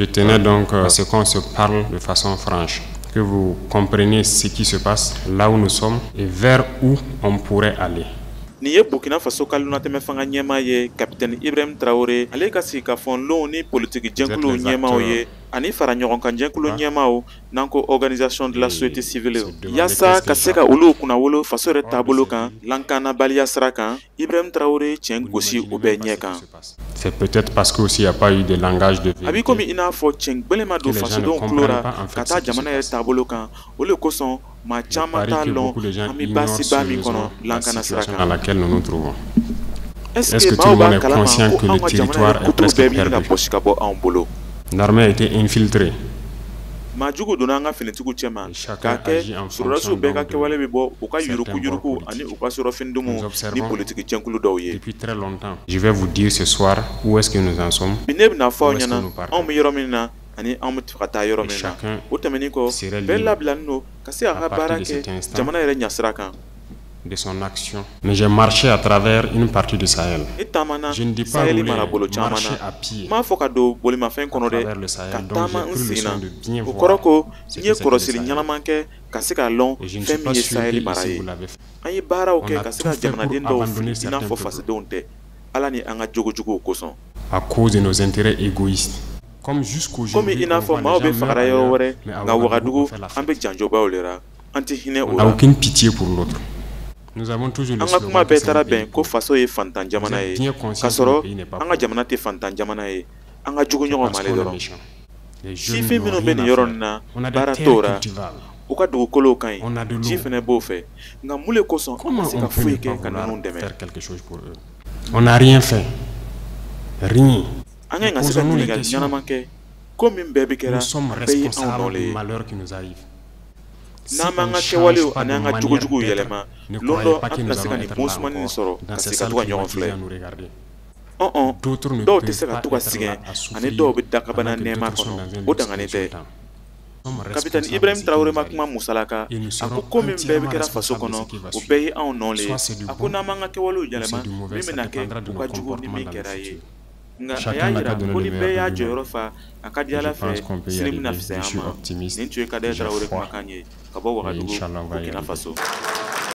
Je tenais donc à ce qu'on se parle de façon franche, que vous compreniez ce qui se passe là où nous sommes et vers où on pourrait aller. Ni ye Burkina Faso ka lunatɛmɛ fanga ɲɛmaa ye Capitaine Ibrahim Traoré ale ka sigi ka fɔ nlon ni politique jɛnkulu ɲɛmaaw ye ani fara ɲɔgɔn kan jɛnkulu ɲɛmaaw n'an ko organisation de la société civile yaasa ka se ka olu kunnawolo faso yɛrɛ taabolo kan lankanabaliya sira kan Ibrahim Traoré cɛn gosi u bɛɛ ɲɛ kan. C'est peut-être parce que aussi il n'y a pas eu de langage de vérité. A b'i komi i n'a fɔ cɛn gbɛlɛma don fasodenw tulora ka taa jamana yɛrɛ taabolo kan o le kosɔn maa caman t'a lɔn an bɛ baasiba min kɔnɔ lankana sira kan. Dans laquelle nous nous trouvons. Est-ce que tout le monde est conscient que le territoire est presque perdu? L'armée a été infiltrée. Majugu donna an ka finitigiw cɛma k'a kɛ sɔrɔdasiw bɛɛ ka kɛwale bɛ bɔ u ka yuruku ani u ka sɔrɔfɛndenw ni politiki jɛnkulu dɔw ye. Depuis très longtemps. Je vais vous dire ce soir où est-ce que nous en sommes. Bi ne bɛna fɔ aw ɲɛna anw bɛ yɔrɔ min na ani anw bɛ ka taa yɔrɔ min na o tɛmɛnen kɔ bɛɛ labilalen don ka se a ka baara kɛ jamana yɛrɛ ɲɛsira kan. De son action. Mais j'ai marché à travers une partie du Sahel. Je ne dis pas rouler, marcher à pied à travers le Sahel. Donc j'ai pris le soin de bien voir ce qui s'est passé. Et je ne suis pas sûr que ici vous l'avez fait. On a tout fait pour abandonner certains peuples à cause de nos intérêts égoïstes. Comme jusqu'aujourd'hui, on voit les gens meurent ailleurs, mais à Ouagadougou, on fait la fête. On n'a aucune pitié pour l'autre. Nous avons toujours le slogan que c'est un pays pauvre. Vous êtes bien conscient que le pays n'est pas pauvre. Parce qu'on est méchant. Les jeunes n'ont rien à faire. On a des terres cultivables. On a de l'eau. Comment on peut ne pas vouloir faire quelque chose pour eux? On n'a rien fait. Rien. Posons-nous les questions. Nous sommes responsables du malheur qui nous arrive. Si on ne change pas de manière d'être, ne croyez pas que nous allons être là encore dans ces salles climatisées à nous regarder. D'autres ne peuvent pas être là à souffrir pendant que d'autres sont dans un luxe exultant. Capitaine Ibrahim Traoré makuma musalaka ako komi bɛɛ bɛ kɛra faso kɔnɔ o bɛɛ ye anw nɔ le ye a ko n'an m'an ka kɛwalew yɛlɛma min bɛna kɛ u ka jugu ni min kɛra ye nka a y'a yira ko ni bɛɛ y'a jɔyɔrɔ fa a ka di Ala fɛ sini bɛna fisaya an ma nin tun ye Kadaye Traoré kumakan ye ka bɔ Ouagadougou Burkina Faso.